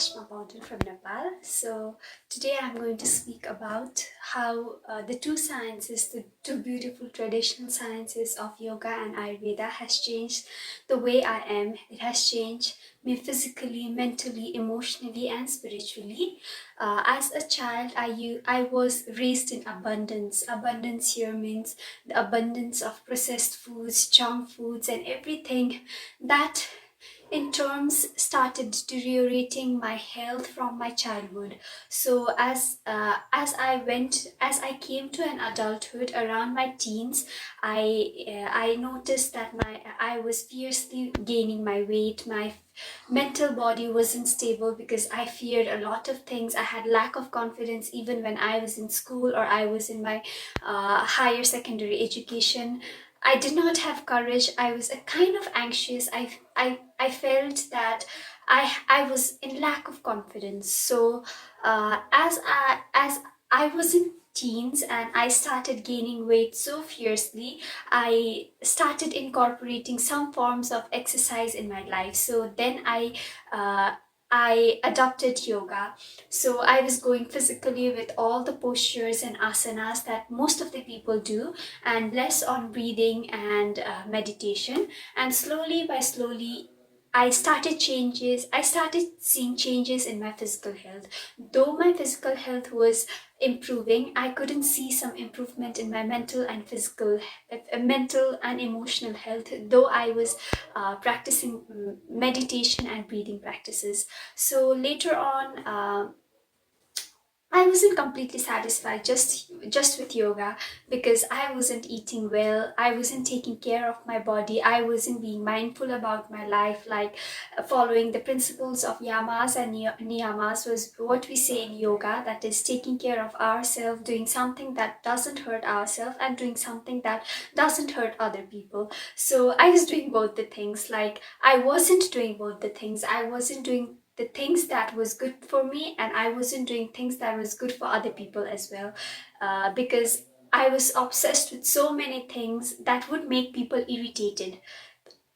Ashma Poudel from Nepal. So today I'm going to speak about how the two sciences, the two beautiful traditional sciences of yoga and Ayurveda has changed the way I am. It has changed me physically, mentally, emotionally and spiritually. As a child, I was raised in abundance. Abundance here means the abundance of processed foods, junk foods and everything that in terms started deteriorating my health from my childhood. So as I came to an adulthood around my teens, I noticed that I was fiercely gaining my weight. My mental body wasn't stable because I feared a lot of things. I had lack of confidence even when I was in school or I was in my higher secondary education. I did not have courage. I was a kind of anxious. I felt that I was in lack of confidence. So as I was in teens and I started gaining weight so fiercely, I started incorporating some forms of exercise in my life. So then I adopted yoga. So I was going physically with all the postures and asanas that most of the people do, and less on breathing and meditation. And slowly by slowly, I started seeing changes in my physical health. Though my physical health was improving, I couldn't see some improvement in my mental and emotional health, though I was practicing meditation and breathing practices. So later on, I wasn't completely satisfied just with yoga because I wasn't eating well, I wasn't taking care of my body, I wasn't being mindful about my life, like following the principles of yamas and niyamas was what we say in yoga, that is taking care of ourselves, doing something that doesn't hurt ourselves and doing something that doesn't hurt other people. So I was doing both the things, like I wasn't doing both the things. I wasn't doing the things that was good for me and I wasn't doing things that was good for other people as well, because I was obsessed with so many things that would make people irritated,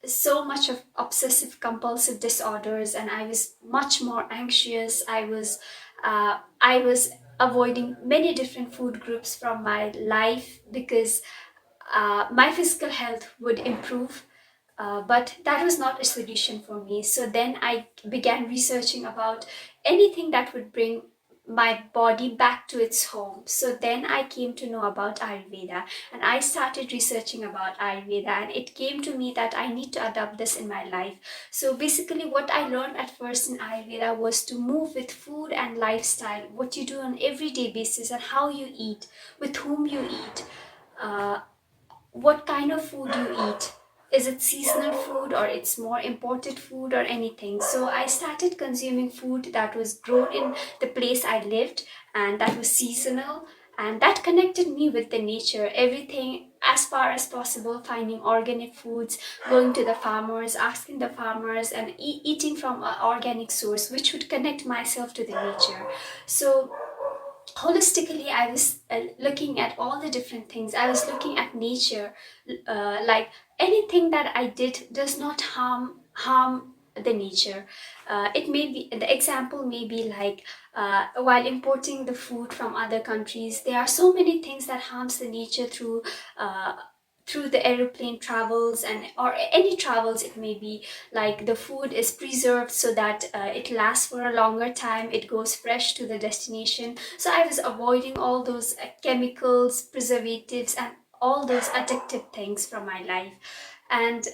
so much of obsessive compulsive disorders, and I was much more anxious. I was avoiding many different food groups from my life because my physical health would improve, but that was not a solution for me. So then I began researching about anything that would bring my body back to its home. So then I came to know about Ayurveda and I started researching about Ayurveda, and it came to me that I need to adopt this in my life. So basically, what I learned at first in Ayurveda was to move with food and lifestyle, what you do on everyday basis and how you eat, with whom you eat. Uh, what kind of food you eat, is it seasonal food or it's more imported food or anything. So I started consuming food that was grown in the place I lived and that was seasonal, and that connected me with the nature, everything as far as possible, finding organic foods, going to the farmers, asking the farmers and eating from an organic source which would connect myself to the nature. So holistically I was looking at all the different things. I was looking at nature, like anything that I did does not harm the nature. It may be, the example may be like, while importing the food from other countries, there are so many things that harms the nature through the aeroplane travels and or any travels. It may be like the food is preserved so that it lasts for a longer time, it goes fresh to the destination. So I was avoiding all those chemicals, preservatives and all those addictive things from my life. And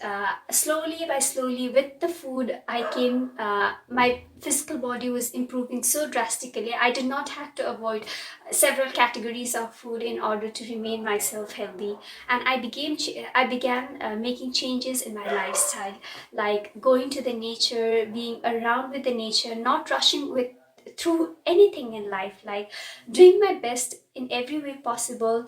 slowly by slowly with the food I came, my physical body was improving so drastically. I did not have to avoid several categories of food in order to remain myself healthy. And I began making changes in my lifestyle, like going to the nature, being around with the nature, not rushing with through anything in life, like doing my best in every way possible,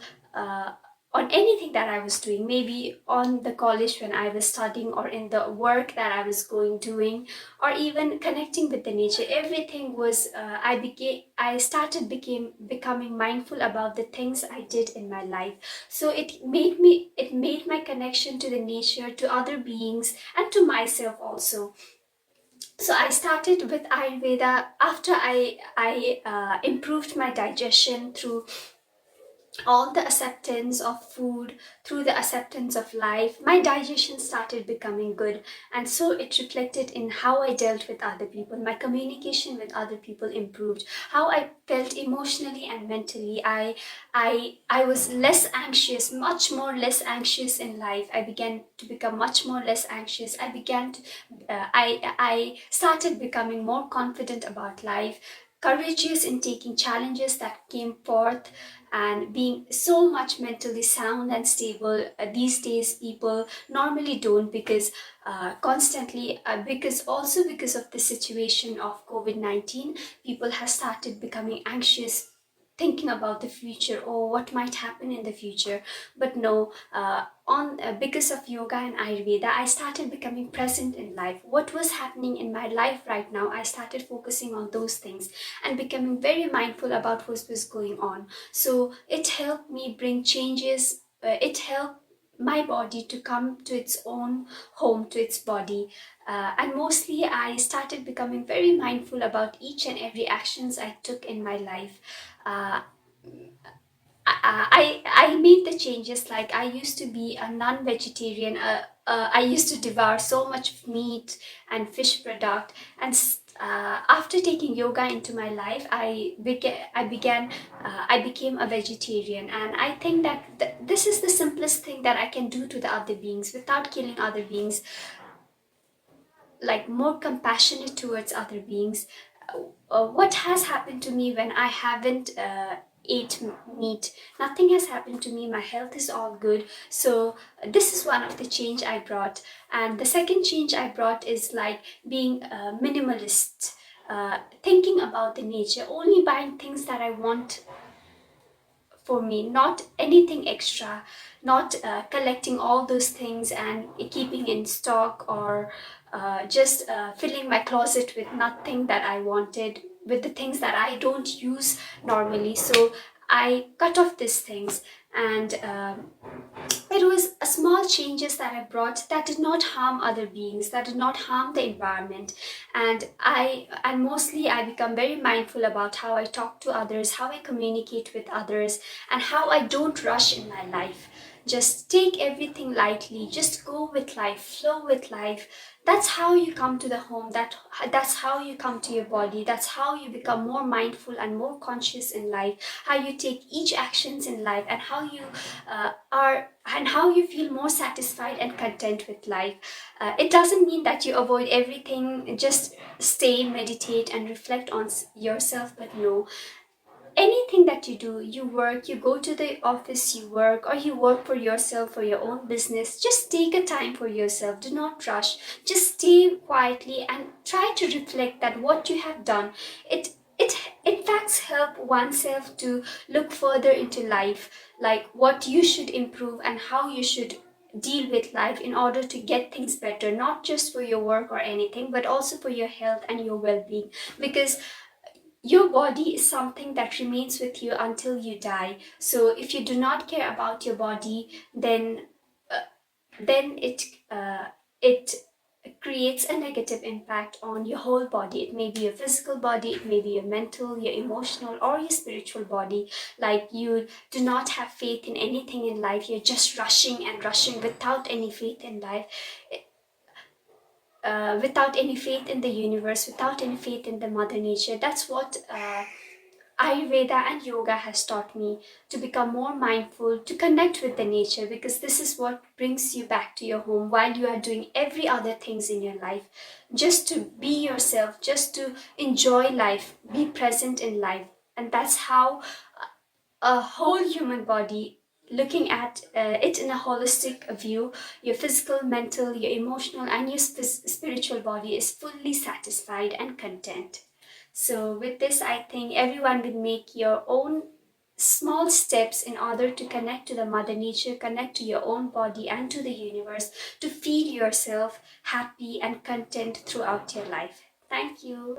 on anything that I was doing, maybe on the college when I was studying or in the work that I was doing, or even connecting with the nature. Everything was, I started became becoming mindful about the things I did in my life. So it made my connection to the nature, to other beings and to myself also. So I started with Ayurveda after I improved my digestion through all the acceptance of food, through the acceptance of life. My digestion started becoming good, and so it reflected in how I dealt with other people. My communication with other people improved. How I felt emotionally and mentally. I was less anxious, much more less anxious in life. I began to become much more less anxious. I started becoming more confident about life, courageous in taking challenges that came forth, and being so much mentally sound and stable. These days people normally don't, because constantly because also because of the situation of COVID-19, people have started becoming anxious, thinking about the future or what might happen in the future. But no, on because of yoga and Ayurveda, I started becoming present in life. What was happening in my life right now, I started focusing on those things and becoming very mindful about what was going on. So it helped me bring changes. It helped my body to come to its own home, to its body. And mostly I started becoming very mindful about each and every actions I took in my life. uh, I made the changes. Like, I used to be a non-vegetarian. I used to devour so much meat and fish product. And after taking yoga into my life, I became a vegetarian. And I think that this is the simplest thing that I can do to the other beings without killing other beings, like more compassionate towards other beings. What has happened to me when I haven't ate meat? Nothing has happened to me. My health is all good. So this is one of the change I brought. And the second change I brought is like being a minimalist. Thinking about the nature, only buying things that I want for me, not anything extra, not collecting all those things and keeping in stock, or just filling my closet with nothing that I wanted, with the things that I don't use normally. So I cut off these things, and it was a small changes that I brought that did not harm other beings, that did not harm the environment. And mostly I become very mindful about how I talk to others, how I communicate with others, and how I don't rush in my life. Just take everything lightly, just go with life, flow with life. That's how you come to the home. That's how you come to your body. That's how you become more mindful and more conscious in life. How you take each actions in life, and how you are and how you feel more satisfied and content with life. It doesn't mean that you avoid everything, just stay, meditate, and reflect on yourself. But no, anything that you do, you work, you go to the office, you work, or you work for yourself, for your own business, just take a time for yourself. Do not rush. Just stay quietly and try to reflect that what you have done. It in fact help oneself to look further into life, like what you should improve and how you should deal with life in order to get things better, not just for your work or anything, but also for your health and your well-being. Because your body is something that remains with you until you die. So if you do not care about your body, uh, then it creates a negative impact on your whole body. It may be your physical body, it may be your mental, your emotional, or your spiritual body. Like, you do not have faith in anything in life, you're just rushing and rushing without any faith in life, without any faith in the universe, without any faith in the mother nature. That's what Ayurveda and yoga has taught me, to become more mindful, to connect with the nature, because this is what brings you back to your home while you are doing every other things in your life. Just to be yourself, just to enjoy life, be present in life. And that's how a whole human body, looking at it in a holistic view, your physical, mental, your emotional, and your spiritual body is fully satisfied and content. So with this, I think everyone will make your own small steps in order to connect to the mother nature, connect to your own body and to the universe, to feel yourself happy and content throughout your life. Thank you.